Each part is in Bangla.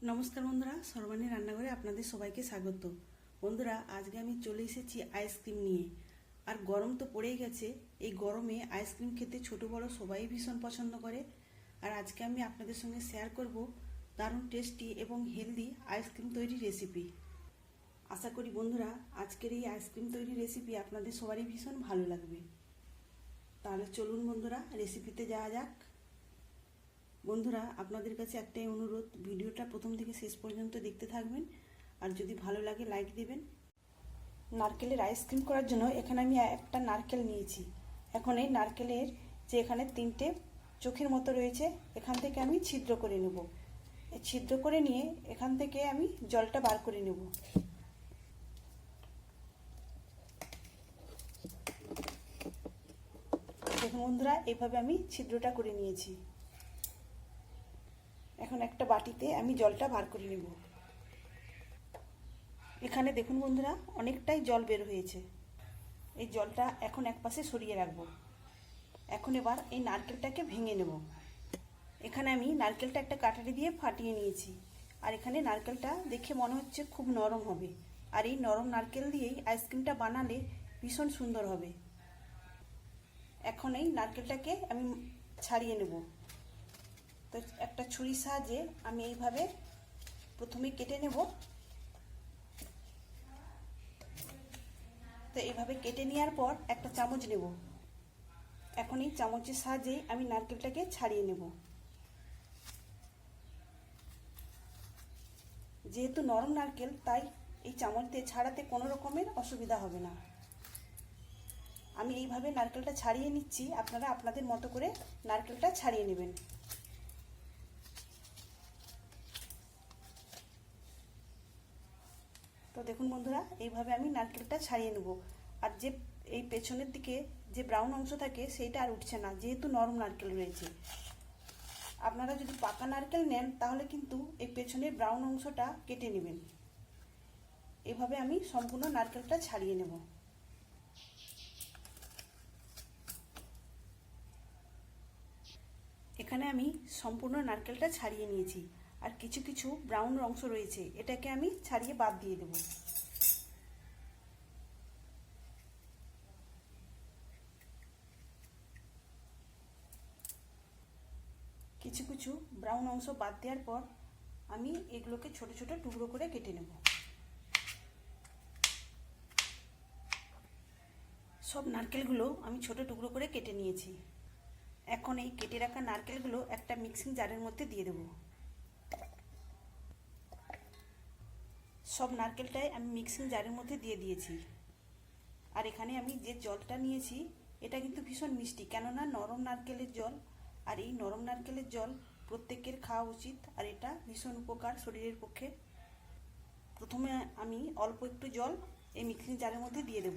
নমস্কার বন্ধুরা, সর্বাণী রান্নাঘরে আপনাদের সবাইকে স্বাগত। বন্ধুরা, আজকে আমি চলে এসেছি আইসক্রিম নিয়ে। আর গরম তো পড়েই গেছে। এই গরমে আইসক্রিম খেতে ছোট বড় সবাই ভীষণ পছন্দ করে। আর আজকে আমি আপনাদের সঙ্গে শেয়ার করব দারুণ টেস্টি এবং হেলদি আইসক্রিম তৈরির রেসিপি। আশা করি বন্ধুরা, আজকের এই আইসক্রিম তৈরির রেসিপি আপনাদের সবারই ভীষণ ভালো লাগবে। তাহলে চলুন বন্ধুরা, রেসিপিতে যাওয়া যাক। বন্ধুরা, আপনাদের কাছে একটাই অনুরোধ, ভিডিওটা প্রথম থেকে শেষ পর্যন্ত দেখতে থাকবেন। আর যদি ভালো লাগে লাইক দিবেন। নারকেলের আইসক্রিম করার জন্য এখানে আমি একটা নারকেল নিয়েছি। এখন এই নারকেলের যে এখানে তিনটে চোখের মতো রয়েছে, এখান থেকে আমি ছিদ্র করে নেব। এই ছিদ্র করে নিয়ে এখান থেকে আমি জলটা বার করে নেব। দেখুন বন্ধুরা, এইভাবে আমি ছিদ্রটা করে নিয়েছি। এখন একটা বাটিতে আমি জলটা বার করে নেব। এখানে দেখুন বন্ধুরা, অনেকটাই জল বের হয়েছে। এই জলটা এখন একপাশে সরিয়ে রাখবো। এখন এবার এই নারকেলটাকে ভেঙে নেব। এখানে আমি নারকেলটা একটা কাটারি দিয়ে ফাটিয়ে নিয়েছি। আর এখানে নারকেলটা দেখে মনে হচ্ছে খুব নরম হবে। আর এই নরম নারকেল দিয়েই আইসক্রিমটা বানালে ভীষণ সুন্দর হবে। এখন এই নারকেলটাকে আমি ছাড়িয়ে নেব। তো একটা ছুরির সাহায্যে আমি এইভাবে প্রথমে কেটে নেব। তো এইভাবে কেটে নেওয়ার পর একটা চামচ নেব। এখন এই চামচের সাহায্যে আমি নারকেলটাকে ছাড়িয়ে নেব। যেহেতু নরম নারকেল, তাই এই চামচ দিয়ে ছাড়াতে কোনো রকমের অসুবিধা হবে না। আমি এইভাবে নারকেলটা ছাড়িয়ে নিচ্ছি, আপনারা আপনাদের মতো করে নারকেলটা ছাড়িয়ে নেবেন। তো দেখুন বন্ধুরা, এইভাবে আমি নারকেলটা ছাড়িয়ে নেব। আর যে এই পেছনের দিকে যে ব্রাউন অংশ থাকে সেইটা আর উঠছে না, যেহেতু নরম নারকেল রয়েছে। আপনারা যদি পাকা নারকেল নেন তাহলে কিন্তু এই পেছনের ব্রাউন অংশটা কেটে নেবেন। এভাবে আমি সম্পূর্ণ নারকেলটা ছাড়িয়ে নেব। এখানে আমি সম্পূর্ণ নারকেলটা ছাড়িয়ে নিয়েছি। আর কিছু কিছু ব্রাউন অংশ রয়েছে, এটাকে আমি ছাড়িয়ে বাদ দিয়ে দেব। কিছু কিছু ব্রাউন অংশ বাদ দেওয়ার পর আমি এগুলোকে ছোট ছোট টুকরো করে কেটে নেব। সব নারকেলগুলো আমি ছোট টুকরো করে কেটে নিয়েছি। এখন এই কেটে রাখা নারকেলগুলো একটা মিক্সিং জারের মধ্যে দিয়ে দেব। সব নারকেলটাই আমি মিক্সিং জারের মধ্যে দিয়ে দিয়েছি। আর এখানে আমি যে জলটা নিয়েছি এটা কিন্তু ভীষণ মিষ্টি, কেননা নরম নারকেলের জল। আর এই নরম নারকেলের জল প্রত্যেকের খাওয়া উচিত, আর এটা ভীষণ উপকার শরীরের পক্ষে। প্রথমে আমি অল্প একটু জল এই মিক্সিং জারের মধ্যে দিয়ে দেব।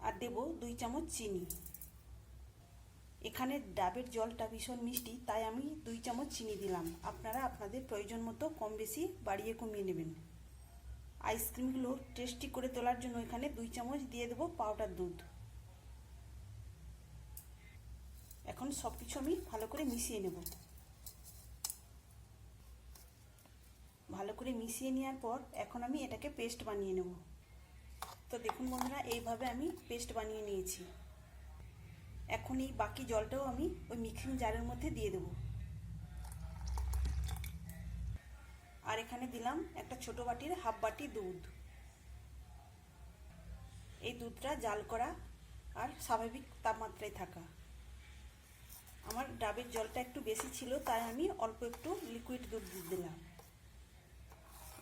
আর দেব 2 চামচ চিনি। এখানে ডাবের জলটা ভীষণ মিষ্টি, তাই আমি 2 চামচ চিনি দিলাম। আপনারা আপনাদের প্রয়োজন মতো কম বেশি বাড়িয়ে কমিয়ে নেবেন। আইসক্রিমগুলো টেস্টি করে তোলার জন্য এখানে 2 চামচ দিয়ে দেবো পাউডার দুধ। এখন সব কিছু আমি ভালো করে মিশিয়ে নেব। ভালো করে মিশিয়ে নেওয়ার পর এখন আমি এটাকে পেস্ট বানিয়ে নেব। তো দেখুন বন্ধুরা, এইভাবে আমি পেস্ট বানিয়ে নিয়েছি। এখন এই বাকি জলটাও আমি ওই মিক্সিং জারের মধ্যে দিয়ে দেব। আর এখানে দিলাম একটা ছোট বাটির হাফ বাটি দুধ। এই দুধটা জাল করা আর স্বাভাবিক তাপমাত্রায় থাকা। আমার ডাবের জলটা একটু বেশি ছিল, তাই আমি অল্প একটু লিকুইড দুধ দিয়ে দিলাম।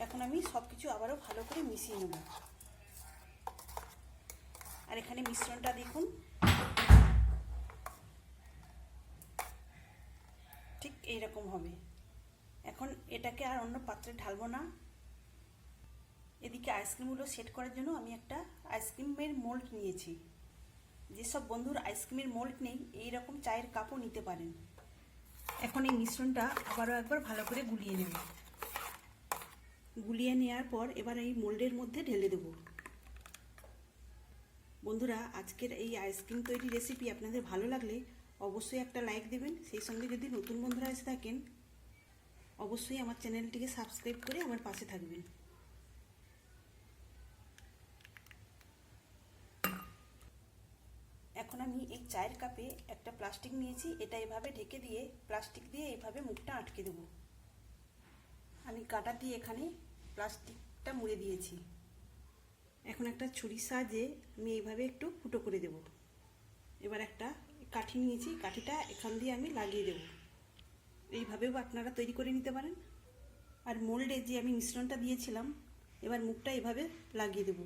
এখন আমি সব কিছু আবারও ভালো করে মিশিয়ে নেব। আর এখানে মিশ্রণটা দেখুন, ঠিক এইরকম হবে। এখন এটাকে আর অন্য পাত্রে ঢালবো না। এদিকে আইসক্রিমগুলো সেট করার জন্য আমি একটা আইসক্রিমের মোল্ড নিয়েছি। যেসব বন্ধুর আইসক্রিমের মোল্ড নেই, এইরকম চায়ের কাপও নিতে পারেন। এখন এই মিশ্রণটা আবারও একবার ভালো করে গুলিয়ে নেব। গুলিয়ে নেওয়ার পর এবার এই মোল্ডের মধ্যে ঢেলে দেব। বন্ধুরা, আজকের এই আইসক্রিম তৈরি রেসিপি আপনাদের ভালো লাগলে অবশ্যই একটা লাইক দেবেন। সেই সঙ্গে যদি নতুন বন্ধুরা এসে থাকেন অবশ্যই আমার চ্যানেলটিকে সাবস্ক্রাইব করে আমার পাশে থাকবেন। এখন আমি এই চায়ের কাপে একটা প্লাস্টিক নিয়েছি, এটা এভাবে ঢেকে দিয়ে প্লাস্টিক দিয়ে এইভাবে মুখটা আটকে দেব। আমি কাঁটা দিয়ে এখানে প্লাস্টিকটা মুড়ে দিয়েছি। এখন একটা ছুরির সাহায্যে আমি এইভাবে একটু ফুটো করে দেব। এবার একটা কাঠি নিয়েছি, কাঠিটা এখান দিয়ে আমি লাগিয়ে দেব। এইভাবেও আপনারা তৈরি করে নিতে পারেন। আর মোল্ডে যে আমি মিশ্রণটা দিয়েছিলাম, এবার মুখটা এভাবে লাগিয়ে দেব।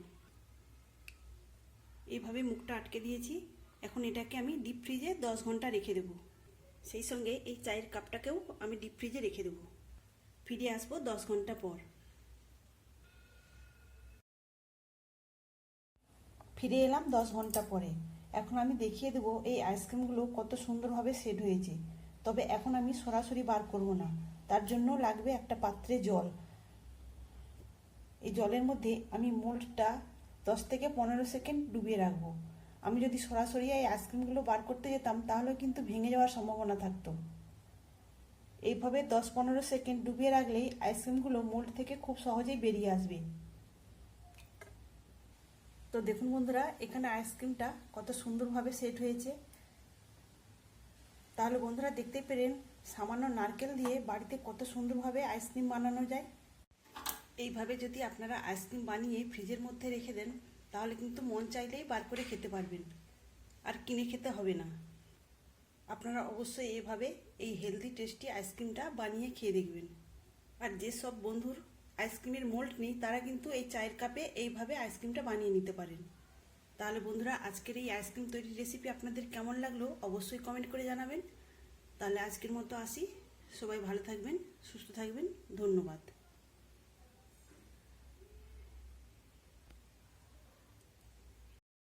এইভাবে মুখটা আটকে দিয়েছি। এখন এটাকে আমি ডিপ ফ্রিজে 10 ঘন্টা রেখে দেব। সেই সঙ্গে এই চায়ের কাপটাকেও আমি ডিপ ফ্রিজে রেখে দেব। ফিরে আসবো 10 ঘন্টা পর। ফিরে এলাম 10 ঘন্টা পরে। এখন আমি দেখিয়ে দেবো এই আইসক্রিমগুলো কত সুন্দরভাবে সেট হয়েছে। তবে এখন আমি সরাসরি বার করব না, তার জন্য লাগবে একটা পাত্রে জল। এই জলের মধ্যে আমি মোল্ডটা 10 থেকে 15 সেকেন্ড ডুবিয়ে রাখবো। আমি যদি সরাসরি এই আইসক্রিমগুলো বার করতে যেতাম তাহলে কিন্তু ভেঙে যাওয়ার সম্ভাবনা থাকতো। এইভাবে 10-15 সেকেন্ড ডুবিয়ে রাখলেই আইসক্রিমগুলো মোল্ড থেকে খুব সহজেই বেরিয়ে আসবে। তো দেখুন বন্ধুরা, এখানে আইসক্রিমটা কত সুন্দরভাবে সেট হয়েছে। তাহলে বন্ধুরা দেখতে পেলেন সামান্য নারকেল দিয়ে বাড়িতে কত সুন্দরভাবে আইসক্রিম বানানো যায়। এইভাবে যদি আপনারা আইসক্রিম বানিয়ে ফ্রিজের মধ্যে রেখে দেন তাহলে কিন্তু মন চাইলেই বার করে খেতে পারবেন, আর কিনে খেতে হবে না। আপনারা অবশ্যই এভাবে এই হেলদি টেস্টি আইসক্রিমটা বানিয়ে খেয়ে দেখবেন। আর যেসব বন্ধুর আইসক্রিমের মোল্ড নেই তারা কিন্তু এই চায়ের কাপে এইভাবে আইসক্রিমটা বানিয়ে নিতে পারেন। তাহলে বন্ধুরা, আজকের এই আইসক্রিম তৈরির রেসিপি আপনাদের কেমন লাগলো অবশ্যই কমেন্ট করে জানাবেন। তাহলে আজকের মতো আসি। সবাই ভালো থাকবেন, সুস্থ থাকবেন। ধন্যবাদ।